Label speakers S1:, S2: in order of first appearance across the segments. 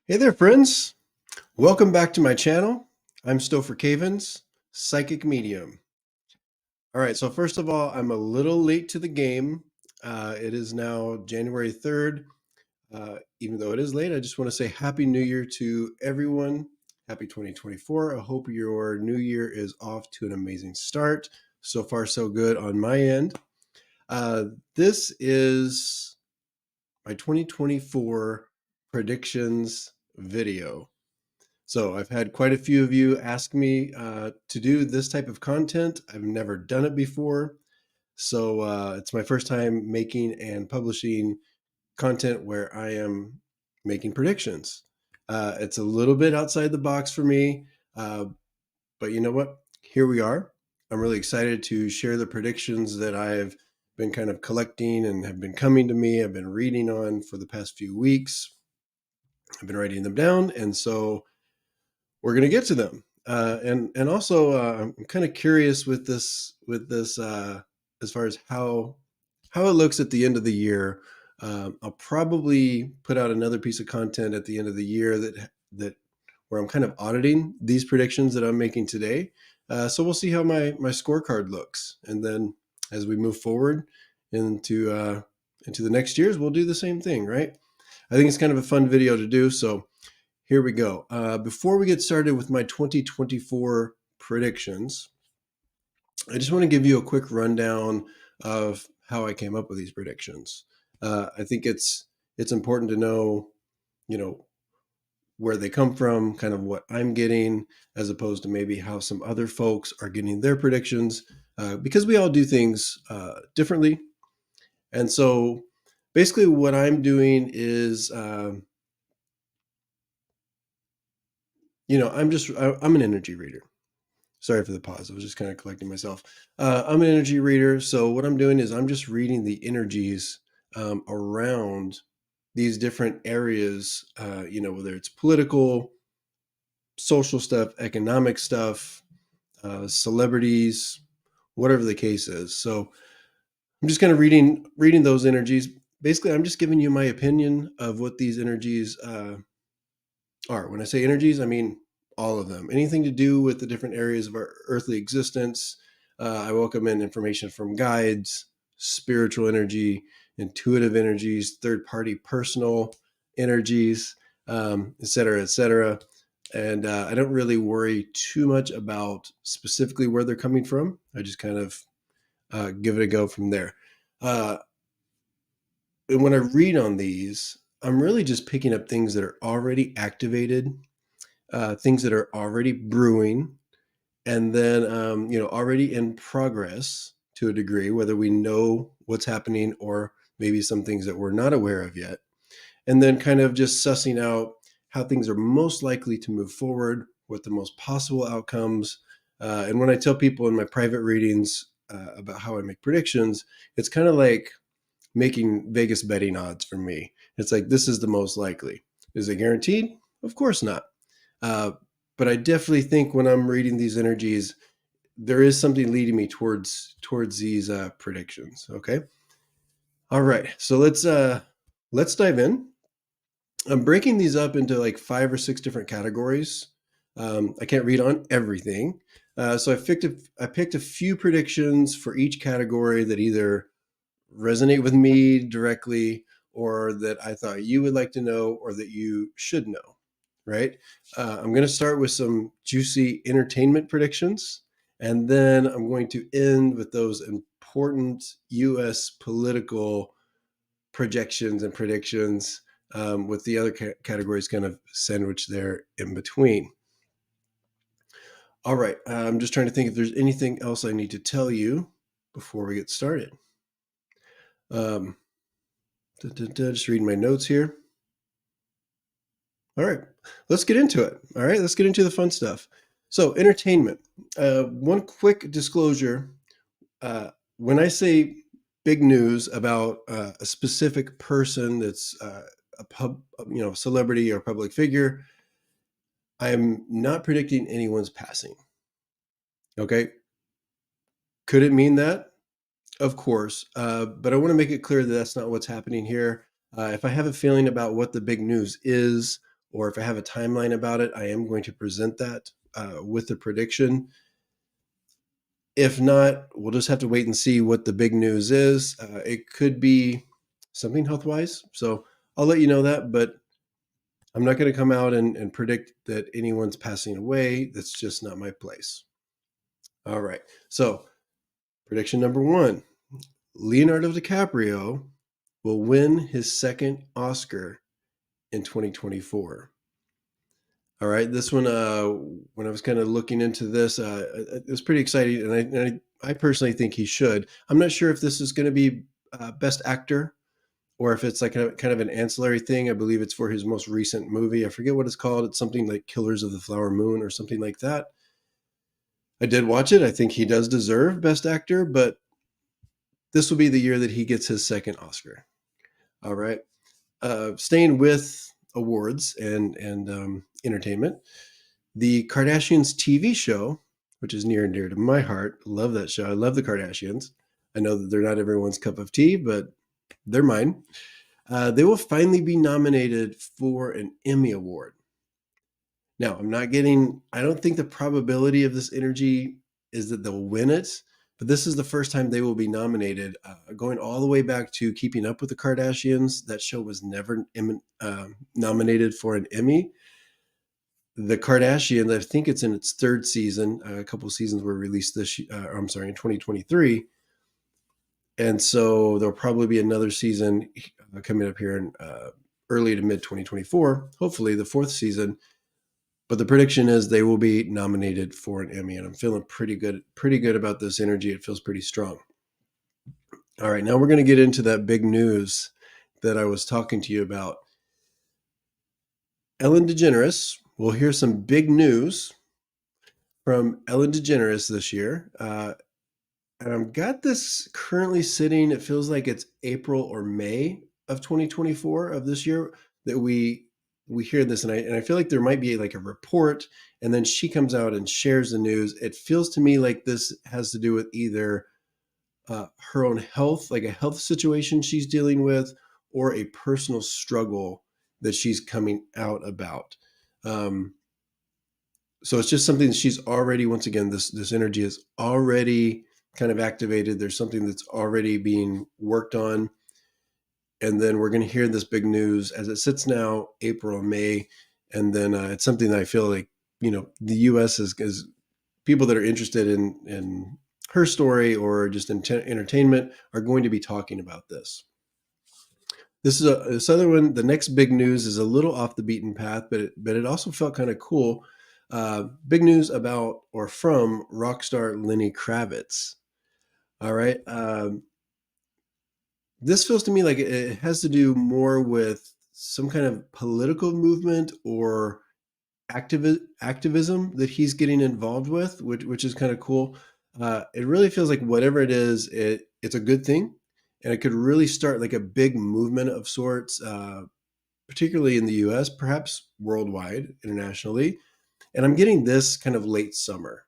S1: Hey there, friends. Welcome back to my channel. I'm Stopher Cavins, Psychic Medium. All right, so first of all, I'm a little late to the game. It is now January 3rd. Even though it is late, I just want to say Happy New Year to everyone. Happy 2024. I hope your new year is off to an amazing start. So far, so good on my end. Uh, this is my 2024 predictions video. So I've had quite a few of you ask me to do this type of content. I've never done it before. So it's my first time making and publishing content where I am making predictions. It's a little bit outside the box for me, uh, but you know what? Here we are. I'm really excited to share the predictions that I've been kind of collecting and have been coming to me. I've been reading on for the past few weeks. I've been writing them down. And so we're going to get to them. And also, I'm kind of curious with this as far as how it looks at the end of the year. I'll probably put out another piece of content at the end of the year that where I'm kind of auditing these predictions that I'm making today. So we'll see how my scorecard looks, and then as we move forward into the next years, we'll do the same thing, right? I think it's kind of a fun video to do. So here we go. Before we get started with my 2024 predictions, I just want to give you a quick rundown of how I came up with these predictions. I think it's important to know, you know, where they come from, kind of what I'm getting, as opposed to maybe how some other folks are getting their predictions, because we all do things differently. And so, basically, what I'm doing is I'm an energy reader. Sorry for the pause. I was just kind of collecting myself. I'm an energy reader. So what I'm doing is I'm just reading the energies around these different areas, whether it's political, social stuff, economic stuff, celebrities, whatever the case is. So I'm just kind of reading those energies. Basically, I'm just giving you my opinion of what these energies are. When I say energies, I mean all of them. Anything to do with the different areas of our earthly existence. I welcome in information from guides, spiritual energy, intuitive energies, third party personal energies, et cetera, et cetera. And I don't really worry too much about specifically where they're coming from. I just kind of give it a go from there. Uh, and when I read on these, I'm really just picking up things that are already activated, things that are already brewing, and then already in progress to a degree, whether we know what's happening or maybe some things that we're not aware of yet, and then kind of just sussing out how things are most likely to move forward, what the most possible outcomes. And when I tell people in my private readings about how I make predictions, it's kind of like making Vegas betting odds for me. It's like, this is the most likely. Is it guaranteed? Of course not. Uh, but I definitely think when I'm reading these energies, there is something leading me towards these predictions. Okay. All right. So let's dive in. I'm breaking these up into like 5 or 6 different categories. I can't read on everything. So I picked a few predictions for each category that either resonate with me directly or that I thought you would like to know or that you should know, right? I'm going to start with some juicy entertainment predictions, and then I'm going to end with those important US political projections and predictions, with the other categories kind of sandwiched there in between. All right, I'm just trying to think if there's anything else I need to tell you before we get started. Um, just reading my notes here. All right, let's get into it. All right, let's get into the fun stuff. So, entertainment. One quick disclosure: when I say big news about a specific person that's celebrity or public figure, I am not predicting anyone's passing. Okay, could it mean that? Of course, but I want to make it clear that that's not what's happening here. If I have a feeling about what the big news is or if I have a timeline about it, I am going to present that with the prediction. If not, we'll just have to wait and see what the big news is. It could be something health wise. So I'll let you know that, but I'm not going to come out and predict that anyone's passing away. That's just not my place. All right. So, prediction number one: Leonardo DiCaprio will win his second Oscar in 2024. All right. This one, when I was kind of looking into this, it was pretty exciting. And I personally think he should. I'm not sure if this is going to be Best Actor or if it's like a kind of an ancillary thing. I believe it's for his most recent movie. I forget what it's called. It's something like Killers of the Flower Moon or something like that. I did watch it. I think he does deserve Best Actor, but this will be the year that he gets his second Oscar. All right. Staying with awards and entertainment, the Kardashians TV show, which is near and dear to my heart. Love that show. I love the Kardashians. I know that they're not everyone's cup of tea, but they're mine. They will finally be nominated for an Emmy Award. Now, I don't think the probability of this energy is that they'll win it, but this is the first time they will be nominated. Going all the way back to Keeping Up with the Kardashians, that show was never nominated for an Emmy. The Kardashians, I think it's in its third season. A couple of seasons were released in 2023. And so there'll probably be another season coming up here in early to mid 2024, hopefully the fourth season. But the prediction is they will be nominated for an Emmy, and I'm feeling pretty good about this energy. It feels pretty strong. All right, now we're going to get into that big news that I was talking to you about. Ellen DeGeneres, we'll hear some big news from Ellen DeGeneres this year. And I've got this currently sitting, it feels like it's April or May of 2024 of this year that we hear this, and I feel like there might be like a report, and then she comes out and shares the news. It feels to me like this has to do with either her own health, like a health situation she's dealing with, or a personal struggle that she's coming out about. So it's just something that she's already, once again, this energy is already kind of activated. There's something that's already being worked on. And then we're going to hear this big news as it sits now, April, May. And then it's something that I feel like, the U.S. is people that are interested in her story or just in entertainment are going to be talking about this. This other one. The next big news is a little off the beaten path, but it also felt kind of cool. Big news about or from rock star Lenny Kravitz. All right. This feels to me like it has to do more with some kind of political movement or activism that he's getting involved with, which is kind of cool. It really feels like whatever it is, it's a good thing, and it could really start like a big movement of sorts, particularly in the U.S., perhaps worldwide, internationally. And I'm getting this kind of late summer.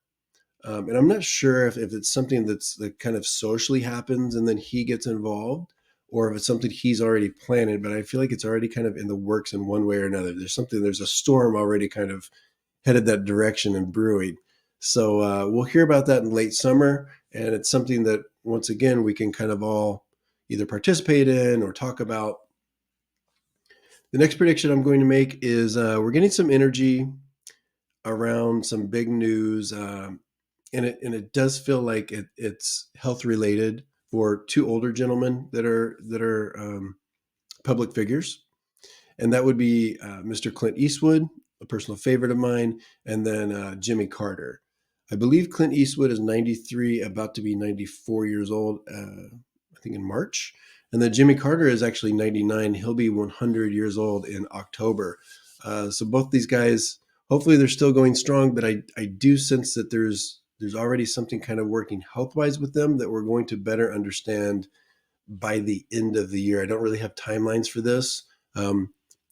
S1: And I'm not sure if it's something that kind of socially happens and then he gets involved, or if it's something he's already planted. But I feel like it's already kind of in the works in one way or another. There's a storm already kind of headed that direction and brewing. So we'll hear about that in late summer. And it's something that, once again, we can kind of all either participate in or talk about. The next prediction I'm going to make is we're getting some energy around some big news. And it does feel like it's health related for two older gentlemen that are public figures, and that would be Mr. Clint Eastwood, a personal favorite of mine, and then Jimmy Carter. I believe Clint Eastwood is 93, about to be 94 years old, I think in March, and then Jimmy Carter is actually 99. He'll be 100 years old in October. So both these guys, hopefully they're still going strong, but I do sense that there's already something kind of working health wise with them that we're going to better understand by the end of the year. I don't really have timelines for this.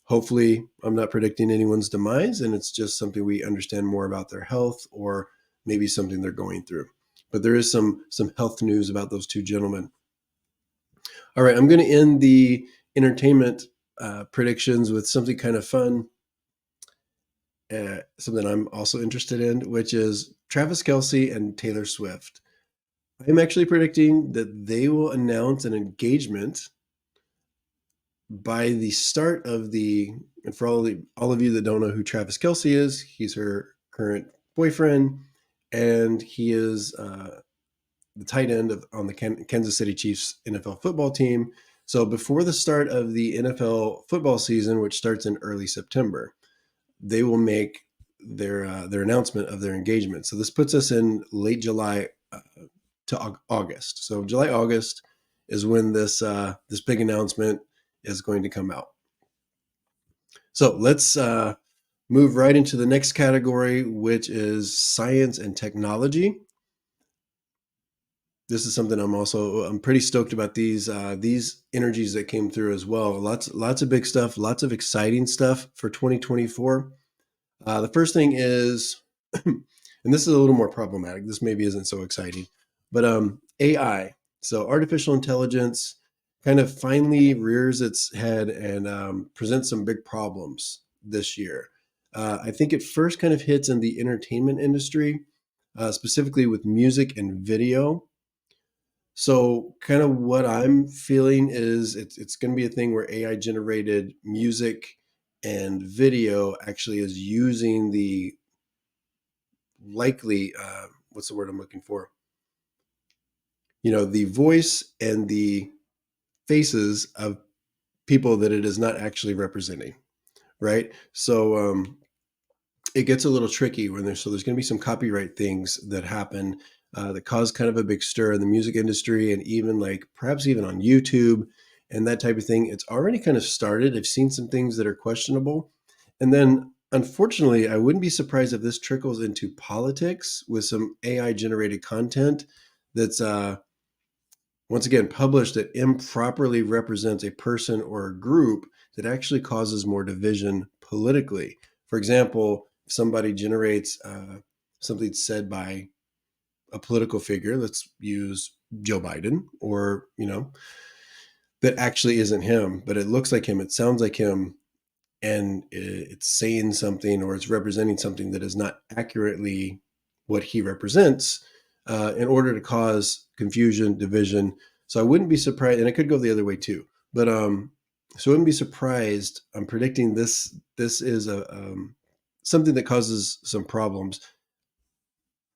S1: Hopefully, I'm not predicting anyone's demise, and it's just something we understand more about their health or maybe something they're going through. But there is some health news about those two gentlemen. All right, I'm going to end the entertainment predictions with something kind of fun. something I'm also interested in, which is Travis Kelsey and Taylor Swift. I'm actually predicting that they will announce an engagement by the start of the. And for all of you that don't know who Travis Kelsey is, he's her current boyfriend, and he is the tight end on the Kansas City Chiefs NFL football team. So before the start of the NFL football season, which starts in early September, they will make their announcement of their engagement. So this puts us in late July to August. So July August is when this big announcement is going to come out. So let's move right into the next category, which is science and technology. This is something I'm pretty stoked about these energies that came through as well. Lots of big stuff, lots of exciting stuff for 2024. The first thing is, and this is a little more problematic. This maybe isn't so exciting, but AI. So artificial intelligence kind of finally rears its head and presents some big problems this year. I think it first kind of hits in the entertainment industry, specifically with music and video. So, kind of what I'm feeling is it's going to be a thing where AI generated music and video actually is using the likely what's the word I'm looking for? The voice and the faces of people that it is not actually representing, right? So it gets a little tricky when there's going to be some copyright things that happen that cause kind of a big stir in the music industry, and even like perhaps even on YouTube and that type of thing. It's already kind of started. I've seen some things that are questionable, and then unfortunately, I wouldn't be surprised if this trickles into politics with some AI generated content that's once again published that improperly represents a person or a group that actually causes more division politically. For example, if somebody generates something said by a political figure, let's use Joe Biden, or that actually isn't him, but it looks like him, it sounds like him, and it's saying something or it's representing something that is not accurately what he represents, in order to cause confusion, division. So I wouldn't be surprised, and it could go the other way too. But so I wouldn't be surprised. I'm predicting this is a something that causes some problems.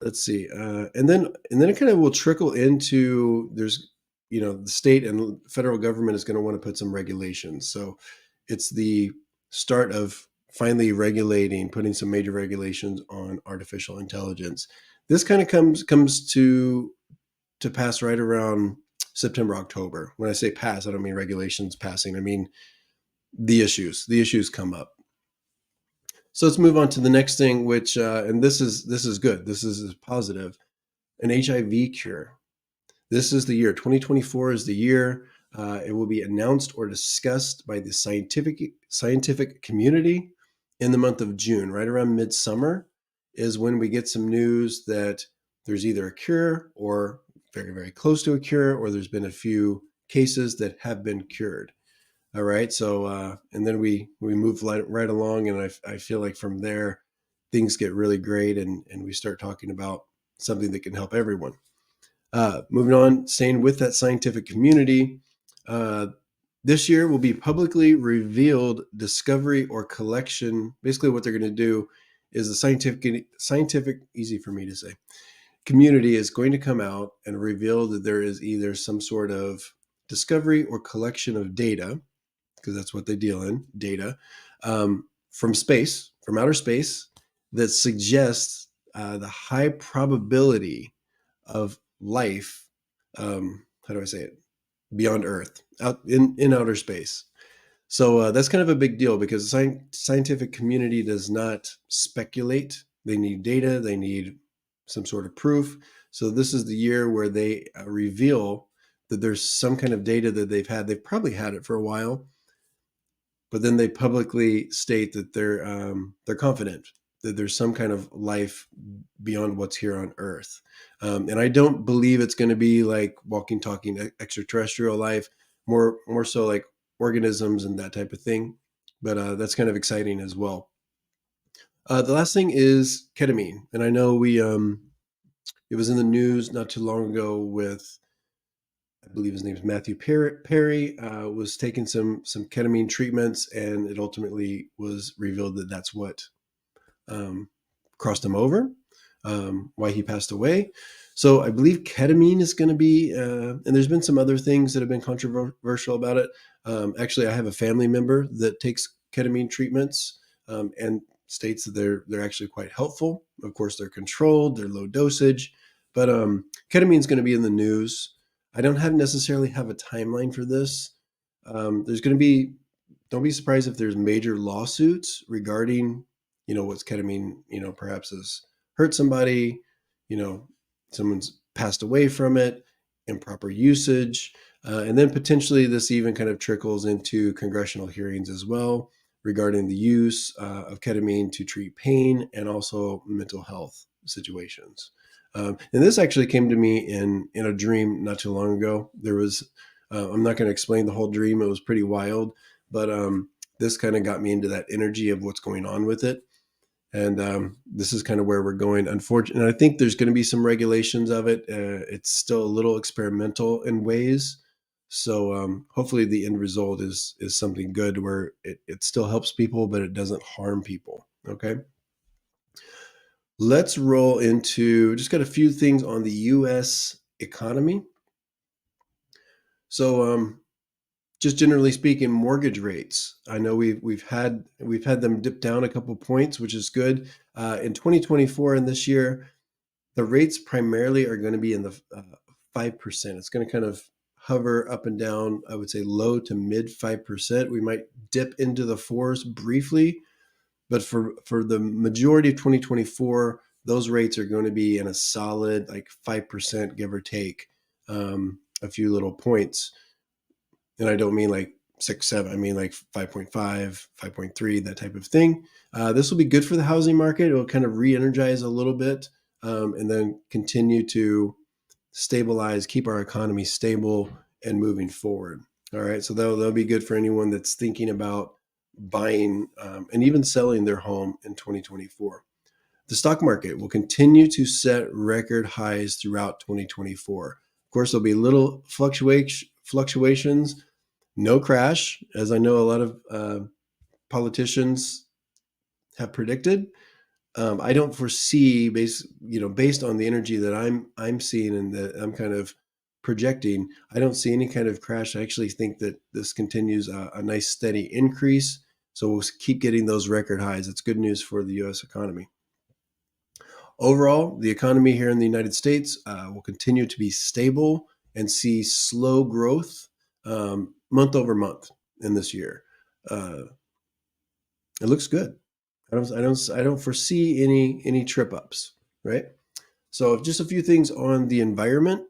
S1: Let's see, and then it kind of will trickle into there's the state and federal government is going to want to put some regulations. So it's the start of finally regulating, putting some major regulations on artificial intelligence. This kind of comes to pass right around September, October. When I say pass, I don't mean regulations passing. I mean the issues come up. So let's move on to the next thing, which and this is good. This is positive. An HIV cure. This is the year. 2024 is the year. It will be announced or discussed by the scientific community in the month of June. Right around midsummer is when we get some news that there's either a cure or very, very close to a cure, or there's been a few cases that have been cured. All right. So and then we move right along, and I feel like from there things get really great, and we start talking about something that can help everyone. Moving on, staying with that scientific community, uh, this year will be publicly revealed discovery or collection. Basically, what they're going to do is the scientific, easy for me to say, community is going to come out and reveal that there is either some sort of discovery or collection of data, because that's what they deal in, data, from outer space, that suggests the high probability of life. How do I say it? Beyond Earth, out in outer space. So that's kind of a big deal because the scientific community does not speculate. They need data. They need some sort of proof. So this is the year where they reveal that there's some kind of data that they've had. They've probably had it for a while, but then they publicly state that they're confident that there's some kind of life beyond what's here on Earth. And I don't believe it's going to be like walking, talking extraterrestrial life, more so like organisms and that type of thing. But that's kind of exciting as well. The last thing is ketamine, and I know we it was in the news not too long ago with, I believe his name is Matthew Perry, was taking some ketamine treatments, and it ultimately was revealed that that's what um, crossed him over, why he passed away. So I believe ketamine is going to be, and there's been some other things that have been controversial about it. Actually, I have a family member that takes ketamine treatments, and states that they're actually quite helpful. Of course, they're controlled, they're low dosage, but ketamine is going to be in the news. I don't have necessarily have a timeline for this. There's going to be, don't be surprised if there's major lawsuits regarding, what's ketamine, perhaps has hurt somebody, you know, someone's passed away from it, improper usage. And then potentially this even kind of trickles into congressional hearings as well regarding the use of ketamine to treat pain and also mental health situations. And this actually came to me in a dream not too long ago. There was, I'm not going to explain the whole dream. It was pretty wild, but this kind of got me into that energy of what's going on with it. And this is kind of where we're going. Unfortunately, and I think there's going to be some regulations of it. It's still a little experimental in ways. So hopefully the end result is something good where it still helps people, but it doesn't harm people. Okay. Let's roll into just got a few things on the US economy. So just generally speaking, mortgage rates. I know we've had them dip down a couple points, which is good. In 2024 and this year, the rates primarily are going to be in the 5%. It's going to kind of hover up and down. I would say low to mid 5%. We might dip into the fours briefly, but for the majority of 2024, those rates are going to be in a solid like 5%, give or take a few little points. And I don't mean like 6, 7. I mean like 5.5, 5.3, that type of thing. This will be good for the housing market. It will kind of re-energize a little bit, and then continue to stabilize, keep our economy stable and moving forward. All right. So that'll be good for anyone that's thinking about buying and even selling their home in 2024. The stock market will continue to set record highs throughout 2024. Of course, there'll be little fluctuations, no crash, as I know a lot of politicians have predicted. I don't foresee, based on the energy that I'm seeing and that I'm kind of projecting, I don't see any kind of crash. I actually think that this continues a nice steady increase. So we'll keep getting those record highs. It's good news for the U.S. economy. Overall, the economy here in the United States will continue to be stable and see slow growth month over month in this year. Uh, it looks good. I don't foresee any trip ups, right? So just a few things on the environment.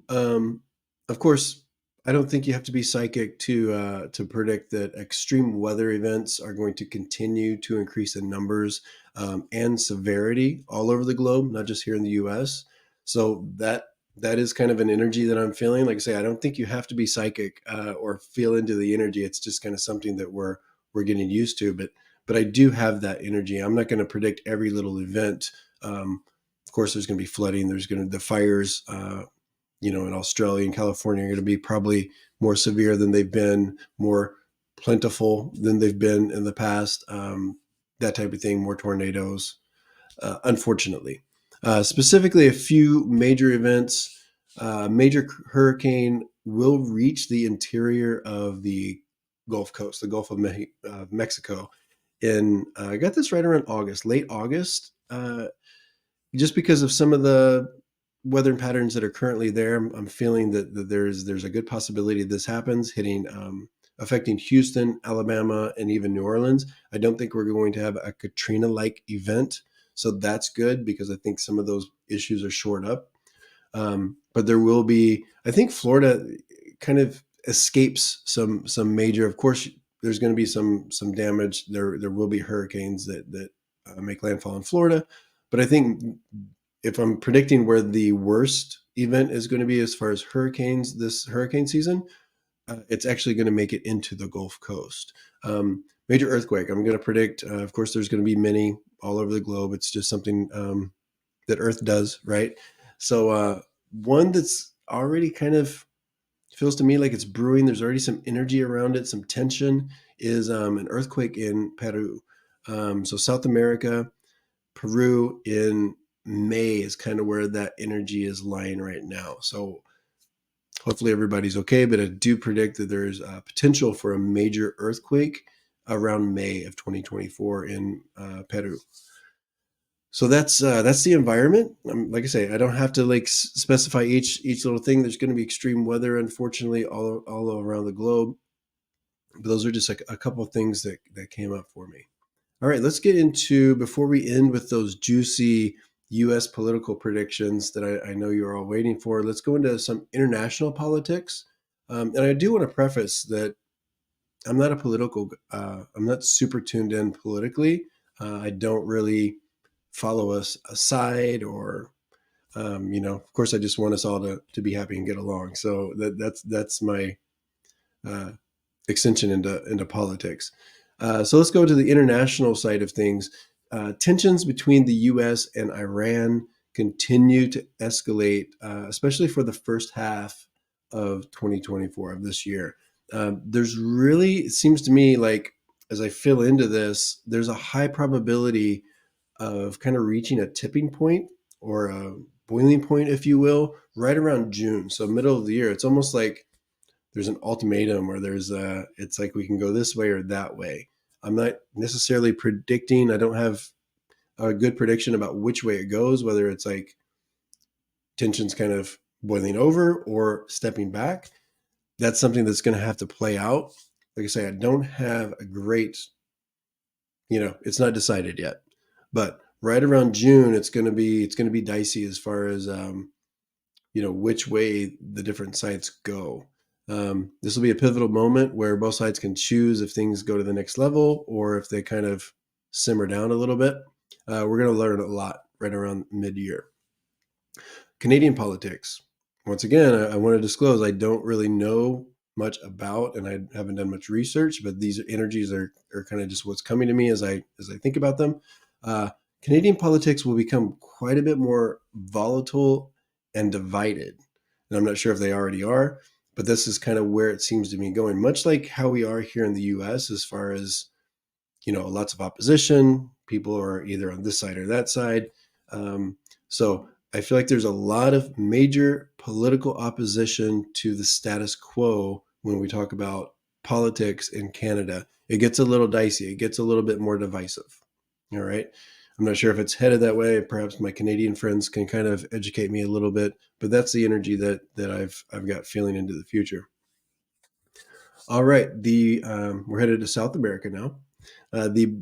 S1: Um, of course, I don't think you have to be psychic to predict that extreme weather events are going to continue to increase in numbers and severity all over the globe, not just here in the U.S. So that is kind of an energy that I'm feeling. Like I say, I don't think you have to be psychic or feel into the energy. It's just kind of something that we're getting used to. But I do have that energy. I'm not going to predict every little event. Of course, there's going to be flooding. There's going to the fires. In Australia and California are going to be probably more severe than they've been, more plentiful than they've been in the past. That type of thing, more tornadoes, unfortunately. Specifically, a few major events. Major hurricane will reach the interior of the Gulf Coast, the Gulf of Mexico. I got this right around August, late August. Just because of some of the weather patterns that are currently there, I'm feeling that there's a good possibility this happens, affecting Houston, Alabama, and even New Orleans. I don't think we're going to have a Katrina-like event, so that's good because I think some of those issues are shored up. But there will be, I think Florida kind of escapes some major. Of course, there's going to be some damage. There will be hurricanes that make landfall in Florida, but I think if I'm predicting where the worst event is going to be as far as hurricanes this hurricane season, it's actually going to make it into the Gulf Coast. Major earthquake. I'm going to predict. Of course, there's going to be many all over the globe. It's just something that Earth does, right? So one that's already kind of feels to me like it's brewing. There's already some energy around it, some tension. Is an earthquake in Peru. So South America, Peru in May is kind of where that energy is lying right now. So hopefully everybody's okay, but I do predict that there's potential for a major earthquake around May of 2024 in Peru. So that's the environment. Like I say, I don't have to like specify each little thing. There's going to be extreme weather, unfortunately, all around the globe. But those are just like a couple of things that came up for me. All right, let's get into, before we end with those juicy U.S. political predictions that I know you're all waiting for, let's go into some international politics. And I do want to preface that I'm not super tuned in politically. I don't really follow a side or, of course, I just want us all to be happy and get along. So that's my uh, extension into politics. So let's go to the international side of things. Tensions between the U.S. and Iran continue to escalate, especially for the first half of 2024 of this year. There's really, it seems to me like, as I fill into this, there's a high probability of kind of reaching a tipping point or a boiling point, if you will, right around June. So middle of the year. It's almost like there's an ultimatum, or it's like we can go this way or that way. I'm not necessarily predicting. I don't have a good prediction about which way it goes, whether it's like tensions kind of boiling over or stepping back. That's something that's going to have to play out. Like I say, I don't have a great, it's not decided yet, but right around June, it's going to be dicey as far as, which way the different sides go. This will be a pivotal moment where both sides can choose if things go to the next level or if they kind of simmer down a little bit. We're going to learn a lot right around mid-year. Canadian politics. Once again, I want to disclose I don't really know much about, and I haven't done much research, but these energies are kind of just what's coming to me as I think about them. Canadian politics will become quite a bit more volatile and divided. And I'm not sure if they already are, but this is kind of where it seems to be going, much like how we are here in the US, as far as, lots of opposition. People are either on this side or that side. So I feel like there's a lot of major political opposition to the status quo when we talk about politics in Canada. It gets a little dicey. It gets a little bit more divisive. All right. I'm not sure if it's headed that way. Perhaps my Canadian friends can kind of educate me a little bit, but that's the energy that I've got feeling into the future. All right, we're headed to South America now. The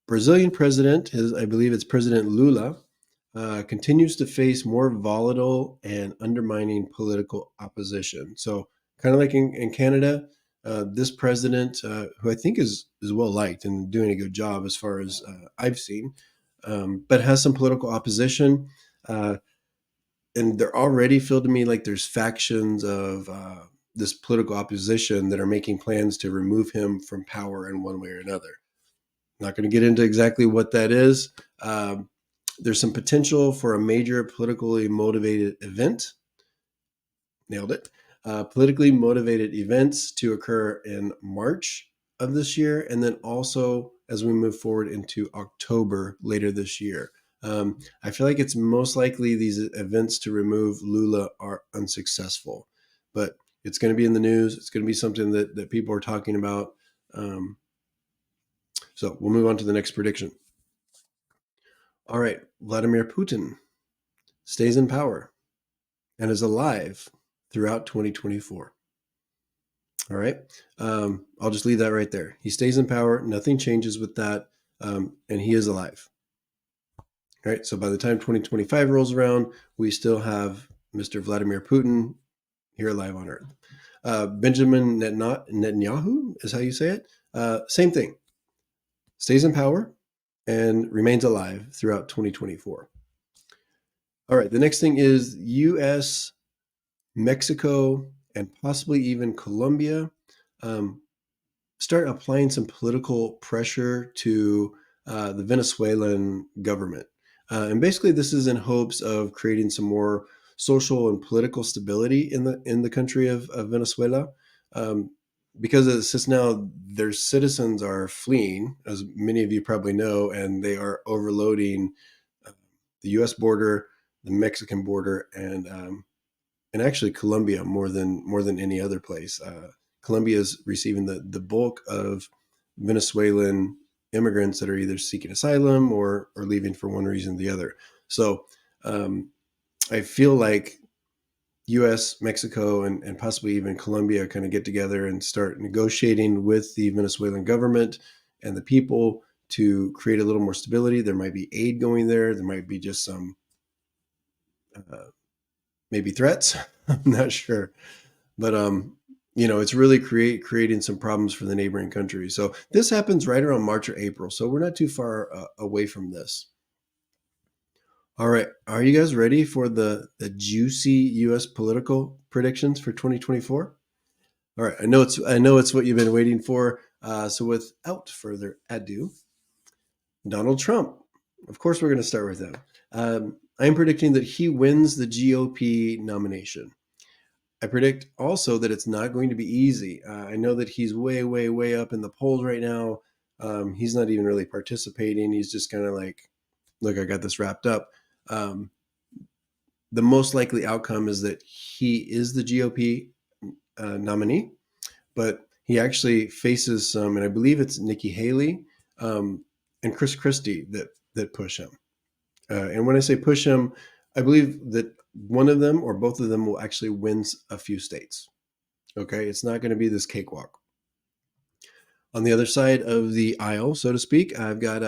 S1: Brazilian president, I believe it's President Lula, continues to face more volatile and undermining political opposition. So, kind of like in Canada, this president, who I think is well liked and doing a good job as far as I've seen, but has some political opposition. And they're already feel to me like there's factions of this political opposition that are making plans to remove him from power in one way or another. Not going to get into exactly what that is. There's some potential for a major politically motivated event. Nailed it. Politically motivated events to occur in March of this year, and then also as we move forward into October later this year. I feel like it's most likely these events to remove Lula are unsuccessful, but it's going to be in the news. It's going to be something that people are talking about. So we'll move on to the next prediction. All right, Vladimir Putin stays in power and is alive throughout 2024. All right. I'll just leave that right there. He stays in power. Nothing changes with that. And he is alive. All right. So by the time 2025 rolls around, we still have Mr. Vladimir Putin here alive on Earth. Benjamin Netanyahu is how you say it. Same thing. Stays in power and remains alive throughout 2024. All right. The next thing is U.S., Mexico, and possibly even Colombia um, start applying some political pressure to the Venezuelan government. And basically, this is in hopes of creating some more social and political stability in the country of Venezuela. Um, because since now their citizens are fleeing, as many of you probably know, and they are overloading uh, the U.S. border, the Mexican border, and actually Colombia more than any other place. Colombia is receiving the bulk of Venezuelan immigrants that are either seeking asylum or leaving for one reason or the other. So um, I feel like U.S., Mexico, and possibly even Colombia kind of get together and start negotiating with the Venezuelan government and the people to create a little more stability. There might be aid going there. There might be just some uh, maybe threats. I'm not sure. But it's really creating some problems for the neighboring countries. So this happens right around March or April. So we're not too far away from this. All right, are you guys ready for the juicy U.S. political predictions for 2024? All right, I know it's what you've been waiting for. So without further ado, Donald Trump. Of course, we're going to start with him. I'm predicting that he wins the GOP nomination. I predict also that it's not going to be easy. I know that he's way, way, way up in the polls right now. He's not even really participating. He's just kind of like, look, I got this wrapped up. Um, the most likely outcome is that he is the GOP nominee, but he actually faces some, and I believe it's Nikki Haley and Chris Christie that push him. And when I say push him, I believe that one of them or both of them will actually win a few states. Okay, it's not going to be this cakewalk. On the other side of the aisle, so to speak, I've got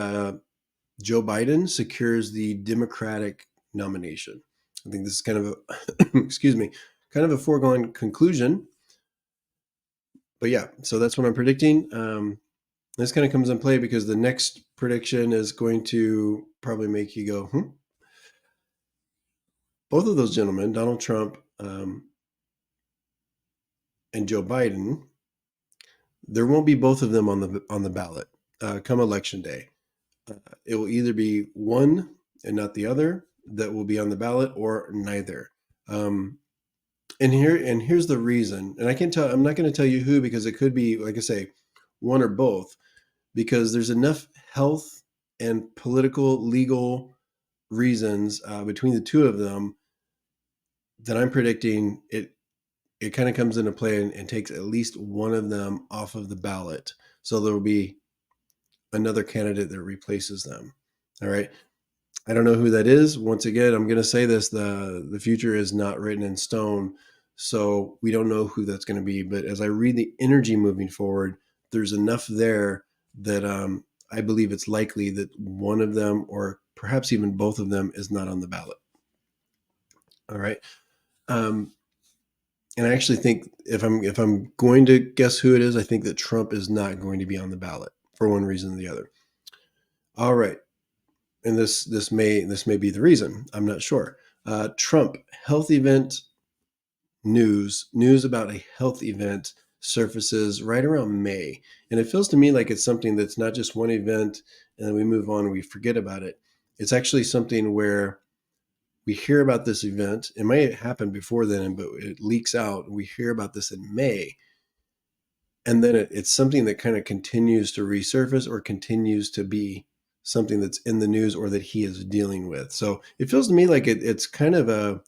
S1: Joe Biden secures the Democratic nomination. I think this is kind of a, excuse me, kind of a foregone conclusion. But yeah, so that's what I'm predicting. This kind of comes in play because the next prediction is going to probably make you go, hmm. Both of those gentlemen, Donald Trump and Joe Biden, there won't be both of them on the ballot come election day. It will either be one and not the other that will be on the ballot, or neither. Um, and here's the reason. And I can tell. I'm not going to tell you who, because it could be, like I say, one or both. Because there's enough health and political, legal reasons between the two of them that I'm predicting it. It kind of comes into play and takes at least one of them off of the ballot. So there will be another candidate that replaces them. All right. I don't know who that is. Once again, I'm going to say this: the future is not written in stone, so we don't know who that's going to be. But as I read the energy moving forward, there's enough there that I believe it's likely that one of them, or perhaps even both of them, is not on the ballot. All right, um, and I actually think if I'm going to guess who it is, I think that Trump is not going to be on the ballot for one reason or the other. All right, and this may be the reason. I'm not sure. Trump health event news about a health event surfaces right around May, and it feels to me like it's something that's not just one event and then we move on and we forget about it. It's actually something where we hear about this event. It might happen before then, but it leaks out, and we hear about this in May, and then it's something that kind of continues to resurface or continues to be something that's in the news or that he is dealing with. So it feels to me like it's kind of a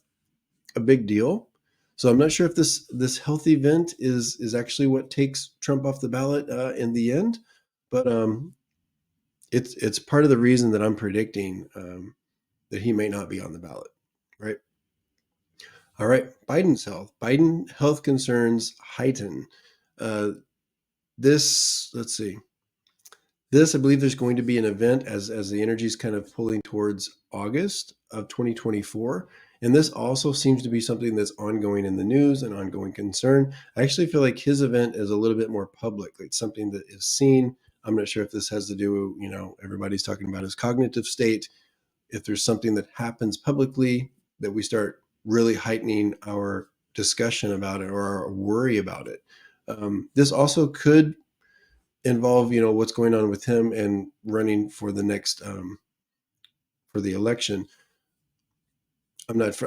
S1: big deal. So I'm not sure if this health event is actually what takes Trump off the ballot in the end, but it's part of the reason that I'm predicting that he may not be on the ballot. Right. All right. Biden's health. Biden health concerns heighten. Uh, let's see. This, I believe there's going to be an event as the energy is kind of pulling towards August of 2024. And this also seems to be something that's ongoing in the news, an ongoing concern. I actually feel like his event is a little bit more public. It's something that is seen. I'm not sure if this has to do, everybody's talking about his cognitive state. If there's something that happens publicly that we start really heightening our discussion about it or our worry about it. This also could involve, what's going on with him and running for the next for the election. I'm not,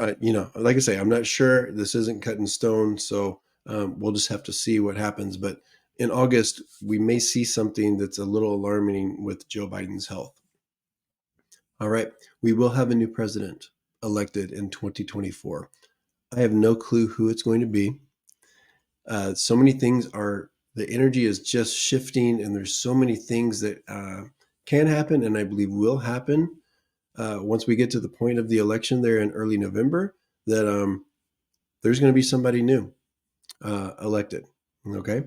S1: like I say, I'm not sure. This isn't cut in stone, so we'll just have to see what happens. But in August, we may see something that's a little alarming with Joe Biden's health. All right, we will have a new president elected in 2024. I have no clue who it's going to be. So many things are, the energy is just shifting, and there's so many things that can happen, and I believe will happen once we get to the point of the election there in early November, that there's going to be somebody new elected. Okay,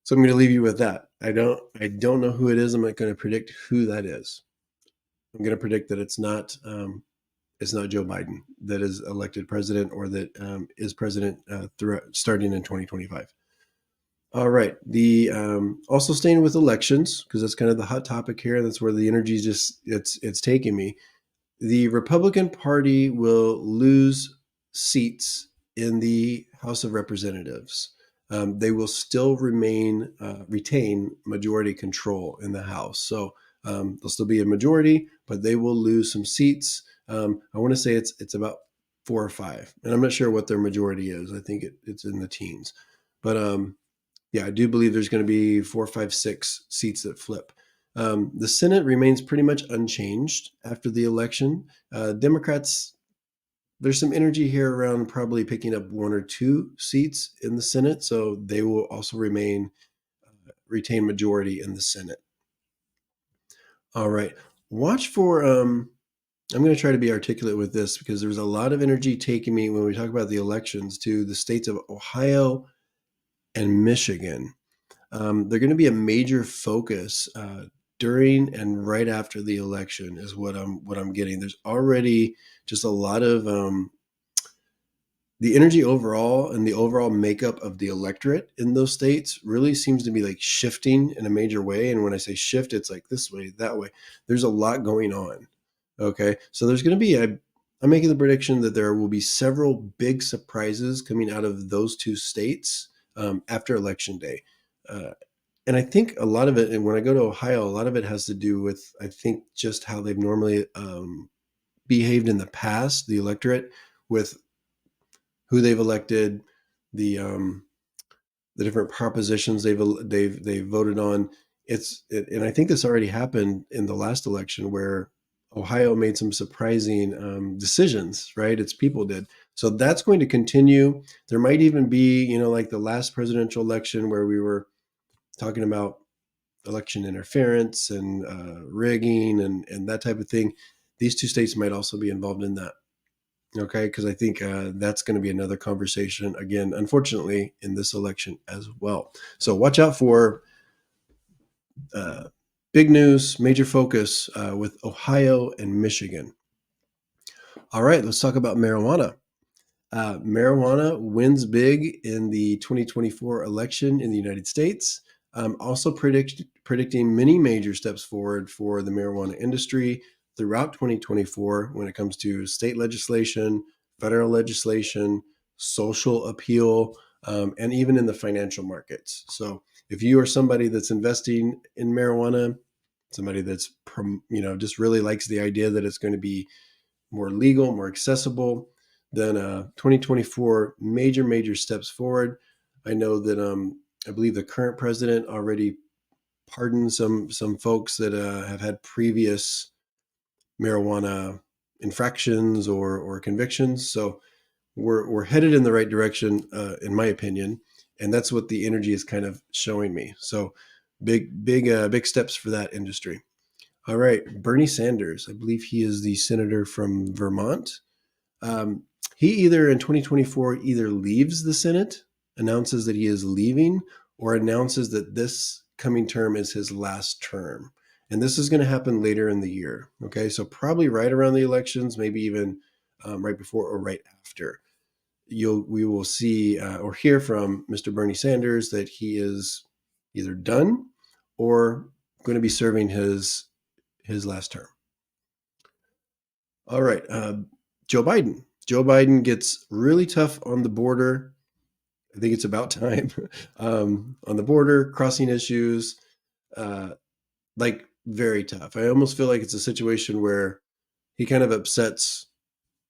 S1: so I'm going to leave you with that. I don't know who it is. I'm not going to predict who that is. I'm going to predict that it's not Joe Biden that is elected president, or that is president starting in 2025. All right. The also staying with elections, because that's kind of the hot topic here. That's where the energy is just it's taking me. The Republican Party will lose seats in the House of Representatives. They will still retain majority control in the House. So there'll still be a majority, but they will lose some seats. I want to say it's about 4 or 5, and I'm not sure what their majority is. I think it's in the teens, but yeah, I do believe there's going to be 4, 5, 6 seats that flip. The Senate remains pretty much unchanged after the election. Democrats, there's some energy here around probably picking up 1 or 2 seats in the Senate, so they will also retain majority in the Senate. All right, watch for. I'm going to try to be articulate with this, because there was a lot of energy taking me when we talk about the elections to the states of Ohio and Michigan. They're going to be a major focus during and right after the election, is what I'm getting. There's already just a lot of the energy overall, and the overall makeup of the electorate in those states really seems to be like shifting in a major way. And when I say shift, it's like this way, that way. There's a lot going on. Okay, so there's going to be I'm making the prediction that there will be several big surprises coming out of those 2 states after election day. Uh, and I think a lot of it, and when I go to Ohio, a lot of it has to do with, I think, just how they've normally behaved in the past, the electorate, with who they've elected, the different propositions they've voted on. And I think this already happened in the last election, where Ohio made some surprising decisions. Right, its people did. So that's going to continue. There might even be, like the last presidential election, where we were talking about election interference and rigging and that type of thing. These 2 states might also be involved in that. Okay, because I think that's going to be another conversation again, unfortunately, in this election as well. So watch out for uh, big news, major focus with Ohio and Michigan. All right, let's talk about marijuana. Marijuana wins big in the 2024 election in the United States. Also predicting many major steps forward for the marijuana industry throughout 2024 when it comes to state legislation, federal legislation, social appeal, and even in the financial markets. So if you are somebody that's investing in marijuana, somebody that's just really likes the idea that it's going to be more legal, more accessible, then 2024 major steps forward. I know that I believe the current president already pardoned some folks that have had previous marijuana infractions or convictions. So we're headed in the right direction, in my opinion, and that's what the energy is kind of showing me. So big steps for that industry. All right, Bernie Sanders. I believe he is the senator from Vermont. Um, he either in 2024 either leaves the Senate, announces that he is leaving, or announces that this coming term is his last term. And this is going to happen later in the year. Okay, so probably right around the elections, maybe even right before or right after. We will see or hear from Mr. Bernie Sanders that he is either done or going to be serving his last term. All right. Joe Biden. Joe Biden gets really tough on the border. I think it's about time. On the border, crossing issues, uh, like very tough. I almost feel like it's a situation where he kind of upsets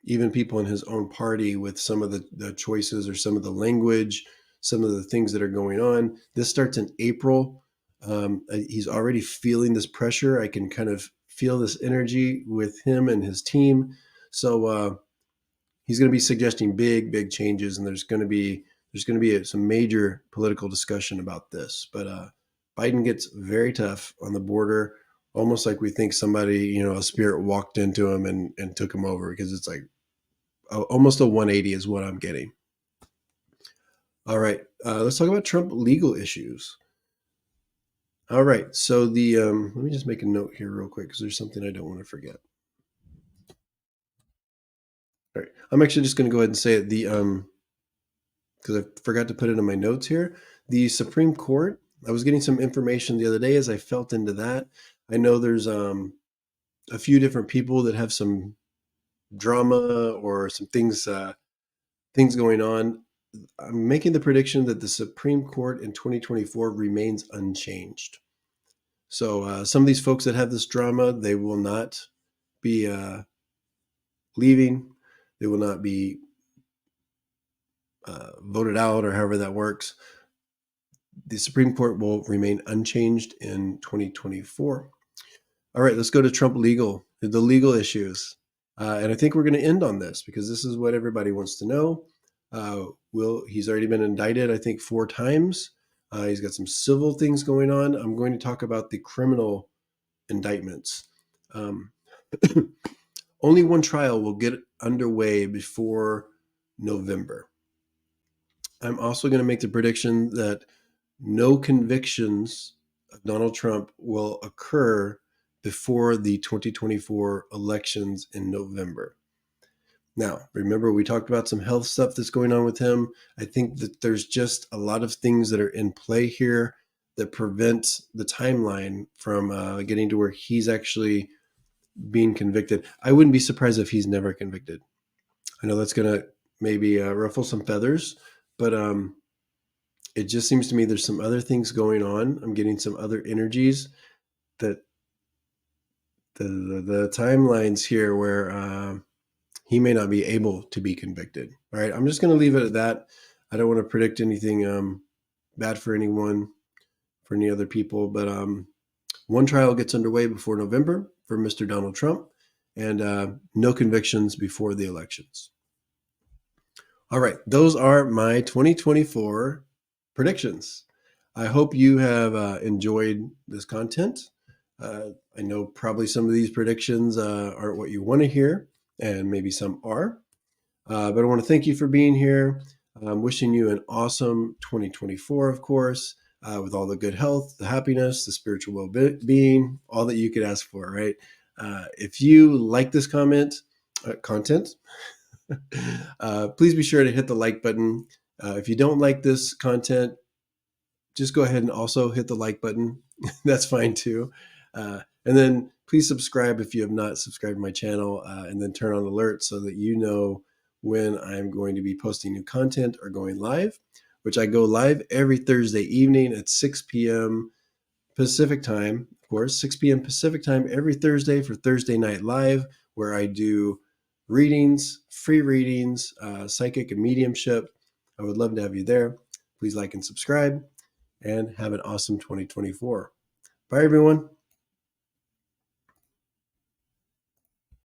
S1: even people in his own party with some of the choices or some of the language, some of the things that are going on. This starts in April. He's already feeling this pressure. I can kind of feel this energy with him and his team. So he's going to be suggesting big changes, and there's going to be some major political discussion about this. But Biden gets very tough on the border, almost like we think somebody, a spirit walked into him and took him over, because it's like almost a 180 is what I'm getting. All right, let's talk about Trump legal issues. All right, so let me just make a note here real quick because there's something I don't want to forget. All right, I'm actually just going to go ahead and say it. Because I forgot to put it in my notes here. The Supreme Court. I was getting some information the other day as I felt into that. I know there's a few different people that have some drama or some things going on. I'm making the prediction that the Supreme Court in 2024 remains unchanged. So some of these folks that have this drama, they will not be leaving. They will not be voted out, or however that works. The Supreme Court will remain unchanged in 2024. All right, let's go to the legal issues. And I think we're going to end on this because this is what everybody wants to know. He's already been indicted, I think, 4 times. He's got some civil things going on. I'm going to talk about the criminal indictments. Only one trial will get underway before November. I'm also going to make the prediction that no convictions of Donald Trump will occur before the 2024 elections in November. Now, remember, we talked about some health stuff that's going on with him. I think that there's just a lot of things that are in play here that prevent the timeline from getting to where he's actually being convicted. I wouldn't be surprised if he's never convicted. I know that's going to maybe ruffle some feathers, but it just seems to me there's some other things going on. I'm getting some other energies that the timelines here where he may not be able to be convicted. All right, I'm just going to leave it at that. I don't want to predict anything bad for anyone, for any other people, but one trial gets underway before November for Mr. Donald Trump, and no convictions before the elections. All right, those are my 2024 predictions. I hope you have enjoyed this content. I know probably some of these predictions aren't what you want to hear, and maybe some are. But I want to thank you for being here. I'm wishing you an awesome 2024, of course, with all the good health, the happiness, the spiritual well-being, all that you could ask for, right? If you like this content, please be sure to hit the like button. If you don't like this content, just go ahead and also hit the like button. That's fine too. And then please subscribe if you have not subscribed to my channel, and then turn on alerts so that you know when I'm going to be posting new content or going live, which I go live every Thursday evening at 6 p.m. Pacific time, of course, 6 p.m. Pacific time every Thursday for Thursday Night Live, where I do readings, free readings, psychic and mediumship. I would love to have you there. Please like and subscribe, and have an awesome 2024. Bye, everyone.